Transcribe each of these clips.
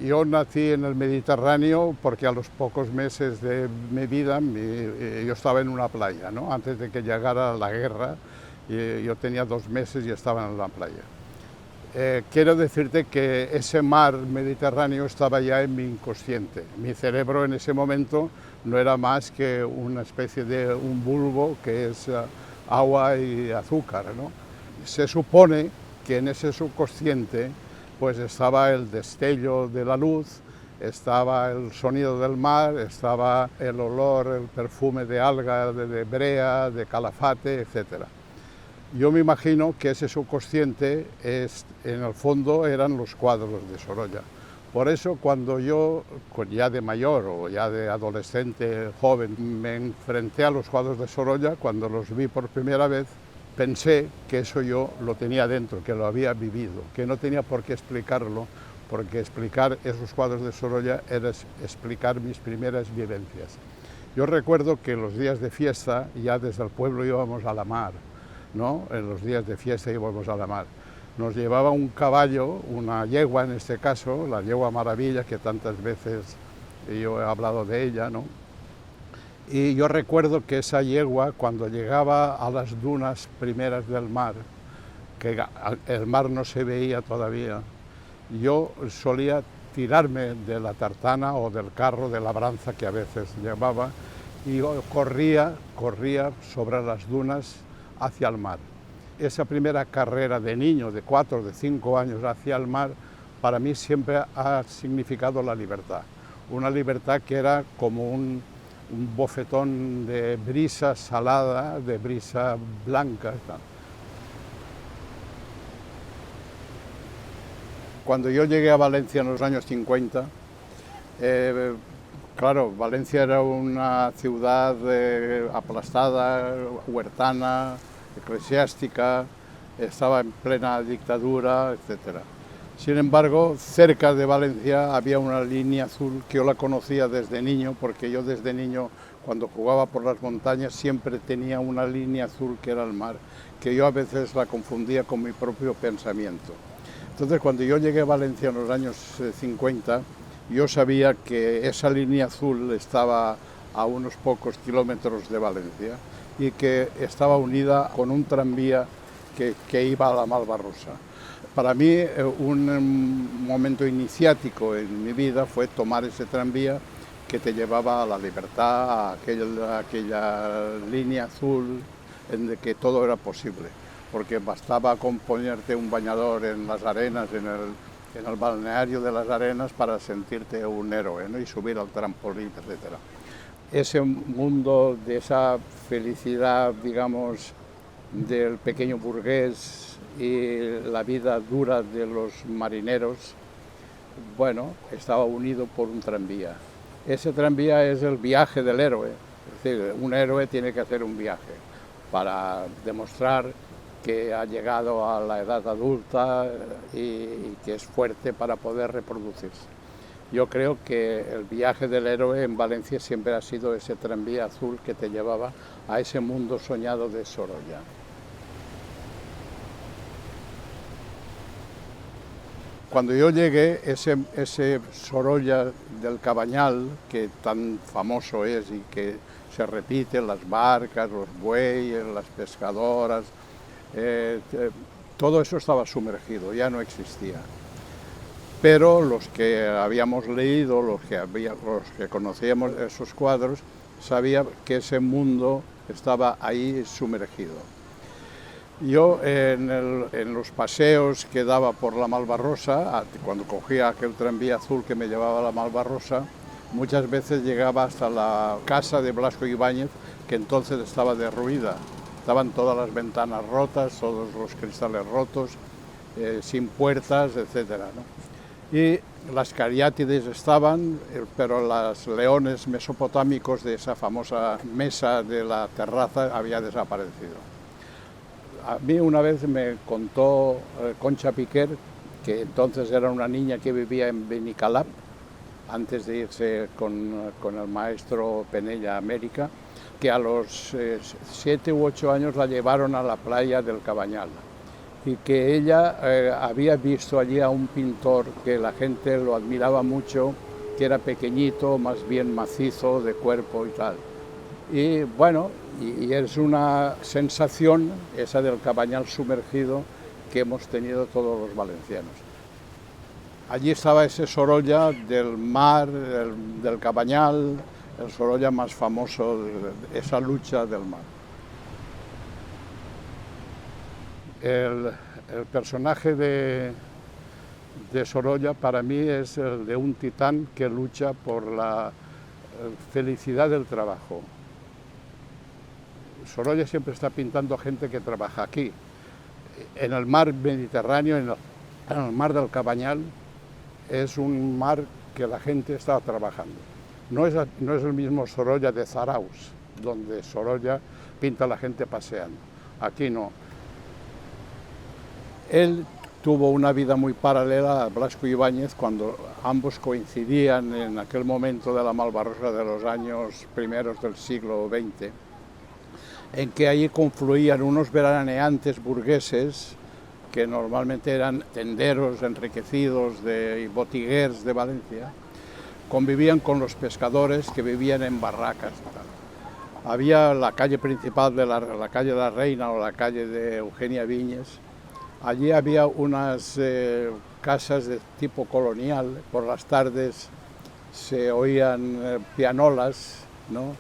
Yo nací en el Mediterráneo porque a los pocos meses de mi vida yo estaba en una playa, ¿no? Antes de que llegara la guerra, yo tenía 2 meses y estaba en la playa. Quiero decirte que ese mar Mediterráneo estaba ya en mi inconsciente. Mi cerebro en ese momento no era más que una especie de un bulbo que es agua y azúcar, ¿no? Se supone que en ese subconsciente pues estaba el destello de la luz, estaba el sonido del mar, estaba el olor, el perfume de alga, de brea, de calafate, etcétera. Yo me imagino que ese subconsciente en el fondo eran los cuadros de Sorolla. Por eso cuando yo, ya de mayor o ya de adolescente, joven, me enfrenté a los cuadros de Sorolla, cuando los vi por primera vez, pensé que eso yo lo tenía dentro, que lo había vivido, que no tenía por qué explicarlo, porque explicar esos cuadros de Sorolla era explicar mis primeras vivencias. Yo recuerdo que los días de fiesta, ya desde el pueblo íbamos a la mar, ¿no? En los días de fiesta íbamos a la mar. Nos llevaba un caballo, una yegua en este caso, la yegua Maravilla, que tantas veces yo he hablado de ella, ¿no? Y yo recuerdo que esa yegua, cuando llegaba a las dunas primeras del mar, que el mar no se veía todavía, yo solía tirarme de la tartana o del carro de labranza que a veces llevaba y yo corría sobre las dunas hacia el mar. Esa primera carrera de niño, de 4 o de 5 años hacia el mar, para mí siempre ha significado la libertad. Una libertad que era como un bofetón de brisa salada, de brisa blanca. Cuando yo llegué a Valencia en los años 50, claro, Valencia era una ciudad aplastada, huertana, eclesiástica, estaba en plena dictadura, etc. Sin embargo, cerca de Valencia había una línea azul que yo la conocía desde niño, porque yo desde niño, cuando jugaba por las montañas, siempre tenía una línea azul que era el mar, que yo a veces la confundía con mi propio pensamiento. Entonces, cuando yo llegué a Valencia en los años 50, yo sabía que esa línea azul estaba a unos pocos kilómetros de Valencia y que estaba unida con un tranvía que iba a la Malvarrosa. Para mí, un momento iniciático en mi vida fue tomar ese tranvía que te llevaba a la libertad, a aquella línea azul en que todo era posible, porque bastaba con ponerte un bañador en las arenas, en el balneario de las Arenas, para sentirte un héroe, ¿no? Y subir al trampolín, etc. Ese mundo de esa felicidad, digamos, del pequeño burgués y la vida dura de los marineros, bueno, estaba unido por un tranvía. Ese tranvía es el viaje del héroe. Es decir, un héroe tiene que hacer un viaje para demostrar que ha llegado a la edad adulta y que es fuerte para poder reproducirse. Yo creo que el viaje del héroe en Valencia siempre ha sido ese tranvía azul que te llevaba a ese mundo soñado de Sorolla. Cuando yo llegué, ese Sorolla del Cabanyal, que tan famoso es y que se repite, las barcas, los bueyes, las pescadoras, todo eso estaba sumergido, ya no existía. Pero los que habíamos leído, los que conocíamos esos cuadros, sabía que ese mundo estaba ahí sumergido. Yo en los paseos que daba por la Malvarrosa, cuando cogía aquel tranvía azul que me llevaba a la Malvarrosa, muchas veces llegaba hasta la casa de Blasco Ibáñez, que entonces estaba derruida. Estaban todas las ventanas rotas, todos los cristales rotos, sin puertas, etc., ¿no? Y las cariátides estaban, pero los leones mesopotámicos de esa famosa mesa de la terraza había desaparecido. A mí una vez me contó Concha Piquer, que entonces era una niña que vivía en Benicalap, antes de irse con el maestro Penella a América, que a los 7 u 8 años la llevaron a la playa del Cabanyal. y que ella había visto allí a un pintor que la gente lo admiraba mucho, que era pequeñito, más bien macizo de cuerpo y tal. Y bueno, y es una sensación esa del Cabañal sumergido que hemos tenido todos los valencianos. Allí estaba ese Sorolla del mar, del Cabañal, el Sorolla más famoso, de esa lucha del mar. El personaje de Sorolla para mí es el de un titán que lucha por la felicidad del trabajo. Sorolla siempre está pintando gente que trabaja aquí. En el mar Mediterráneo, en el mar del Cabañal, es un mar que la gente está trabajando. No es el mismo Sorolla de Zarauz, donde Sorolla pinta a la gente paseando. Aquí no. Él tuvo una vida muy paralela a Blasco Ibáñez cuando ambos coincidían en aquel momento de la Malvarrosa de los años primeros del siglo XX, en que allí confluían unos veraneantes burgueses que normalmente eran tenderos enriquecidos y botiguers de Valencia, convivían con los pescadores que vivían en barracas. Había la calle principal de la calle de la Reina o la calle de Eugenia Viñes. Allí había unas casas de tipo colonial. Por las tardes se oían pianolas, ¿no?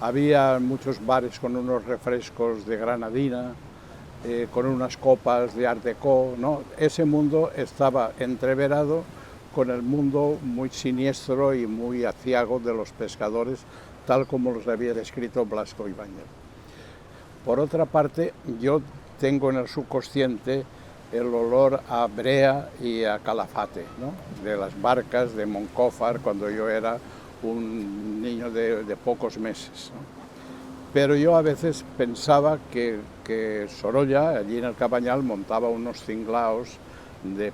Había muchos bares con unos refrescos de granadina, con unas copas de art déco, ¿no? Ese mundo estaba entreverado con el mundo muy siniestro y muy aciago de los pescadores, tal como los había descrito Blasco Ibáñez. Por otra parte, yo tengo en el subconsciente el olor a brea y a calafate, ¿no? De las barcas de Moncófar cuando yo era un niño de pocos meses, ¿no? Pero yo a veces pensaba que Sorolla, allí en el Cabañal, montaba unos cinglaos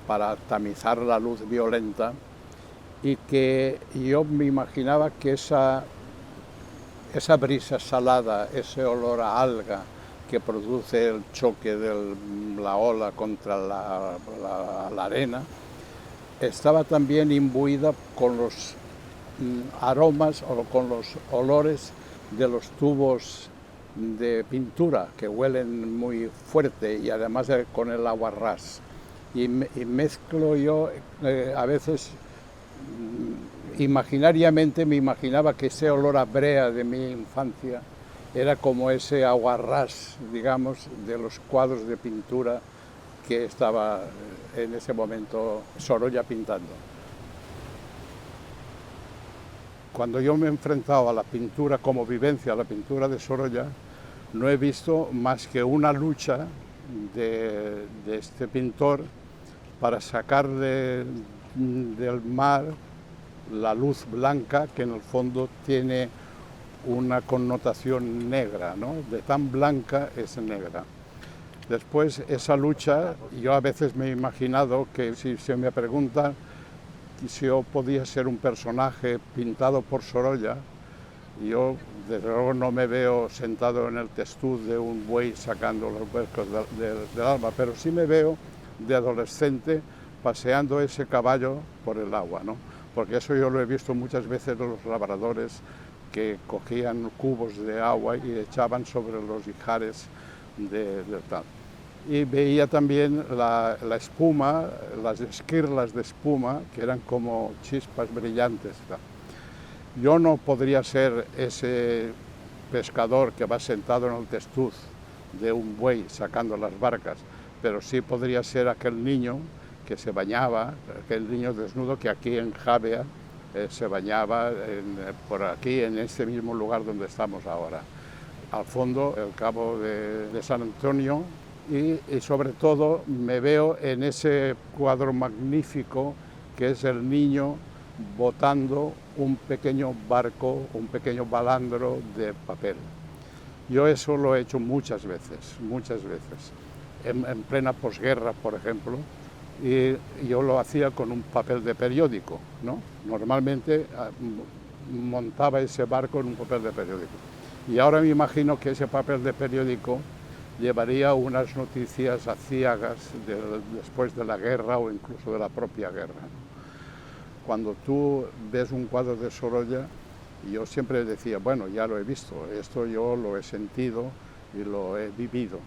para tamizar la luz violenta y que yo me imaginaba que esa brisa salada, ese olor a alga que produce el choque de la ola contra la arena, estaba también imbuida con los aromas o con los olores de los tubos de pintura que huelen muy fuerte y además con el agua ras. Y mezclo yo a veces imaginariamente me imaginaba que ese olor a brea de mi infancia era como ese aguarrás, digamos, de los cuadros de pintura que estaba en ese momento Sorolla pintando. Cuando yo me he enfrentado a la pintura como vivencia, a la pintura de Sorolla, no he visto más que una lucha de este pintor para sacar del mar la luz blanca que en el fondo tiene una connotación negra, ¿no? De tan blanca es negra. Después esa lucha, yo a veces me he imaginado que si se me pregunta si yo podía ser un personaje pintado por Sorolla, yo desde luego no me veo sentado en el testuz de un buey sacando los huecos del alma, pero sí me veo de adolescente paseando ese caballo por el agua, ¿no? Porque eso yo lo he visto muchas veces de los labradores que cogían cubos de agua y echaban sobre los ijares de tal. Y veía también la espuma, las esquirlas de espuma, que eran como chispas brillantes. Yo no podría ser ese pescador que va sentado en el testuz de un buey sacando las barcas, pero sí podría ser aquel niño que se bañaba, aquel niño desnudo que aquí en Javea se bañaba por aquí, en este mismo lugar donde estamos ahora. Al fondo, el cabo de San Antonio, y sobre todo me veo en ese cuadro magnífico que es el niño botando un pequeño barco, un pequeño balandro de papel. Yo eso lo he hecho muchas veces, en plena posguerra, por ejemplo, y yo lo hacía con un papel de periódico, ¿no? Normalmente montaba ese barco en un papel de periódico. Y ahora me imagino que ese papel de periódico llevaría unas noticias aciagas después de la guerra o incluso de la propia guerra. Cuando tú ves un cuadro de Sorolla, yo siempre decía, bueno, ya lo he visto, esto yo lo he sentido y lo he vivido.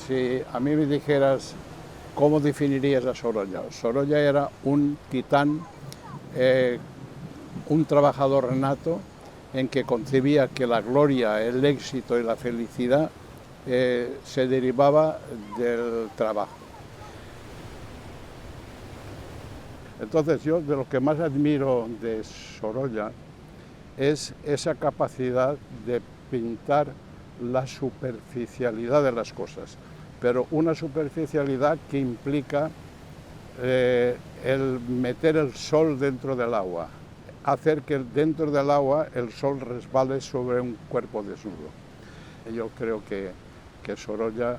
Si a mí me dijeras, ¿cómo definirías a Sorolla? Sorolla era un titán, un trabajador nato, en que concebía que la gloria, el éxito y la felicidad se derivaba del trabajo. Entonces yo de lo que más admiro de Sorolla es esa capacidad de pintar la superficialidad de las cosas, pero una superficialidad que implica el meter el sol dentro del agua, hacer que dentro del agua el sol resbale sobre un cuerpo desnudo. Yo creo que Sorolla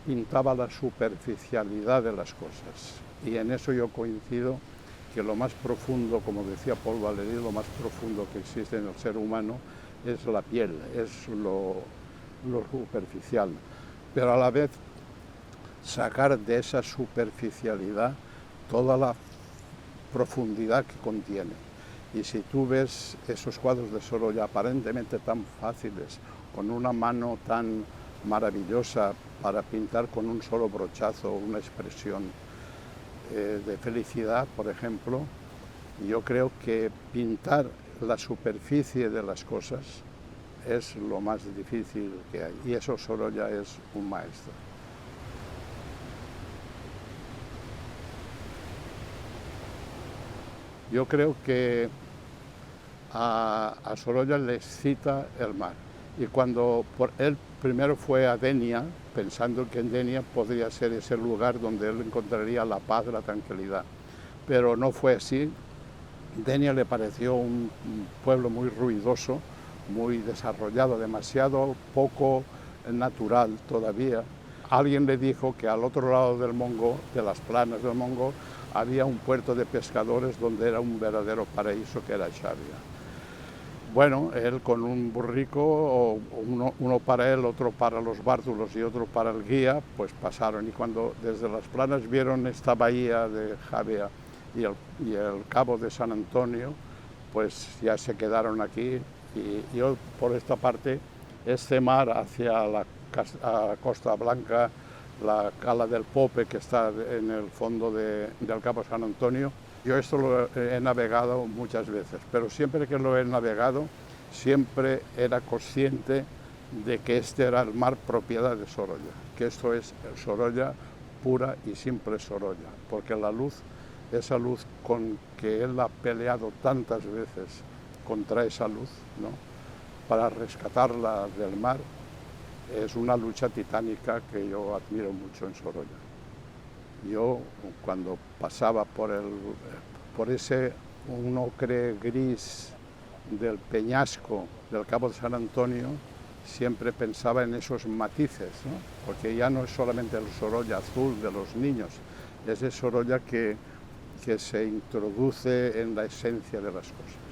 pintaba la superficialidad de las cosas y en eso yo coincido que lo más profundo, como decía Paul Valéry, lo más profundo que existe en el ser humano es la piel, es lo superficial, pero a la vez sacar de esa superficialidad toda la profundidad que contiene. Y si tú ves esos cuadros de Sorolla aparentemente tan fáciles, con una mano tan maravillosa para pintar con un solo brochazo una expresión de felicidad, por ejemplo, yo creo que pintar la superficie de las cosas es lo más difícil que hay, y eso Sorolla es un maestro. Yo creo que a Sorolla le excita el mar, y cuando él primero fue a Denia, pensando que en Denia podría ser ese lugar donde él encontraría la paz, la tranquilidad, pero no fue así. Denia le pareció un pueblo muy ruidoso, muy desarrollado, demasiado poco natural todavía. Alguien le dijo que al otro lado del Montgó, de las planas del Montgó, había un puerto de pescadores donde era un verdadero paraíso, que era Xàbia. Bueno, él con un burrico, uno para él, otro para los bártulos y otro para el guía, pues pasaron, y cuando desde las planas vieron esta bahía de Xàbia y el cabo de San Antonio, pues ya se quedaron aquí. Y yo por esta parte, este mar hacia la Costa Blanca, la cala del Pope, que está en el fondo del Cabo San Antonio, yo esto lo he navegado muchas veces, pero siempre que lo he navegado, siempre era consciente de que este era el mar propiedad de Sorolla, que esto es Sorolla pura y simple Sorolla, porque la luz, esa luz con que él ha peleado tantas veces contra esa luz, ¿no?, para rescatarla del mar, es una lucha titánica que yo admiro mucho en Sorolla. Yo, cuando pasaba por ese un ocre gris del peñasco del Cabo de San Antonio, siempre pensaba en esos matices, ¿no?, porque ya no es solamente el Sorolla azul de los niños, es el Sorolla que se introduce en la esencia de las cosas.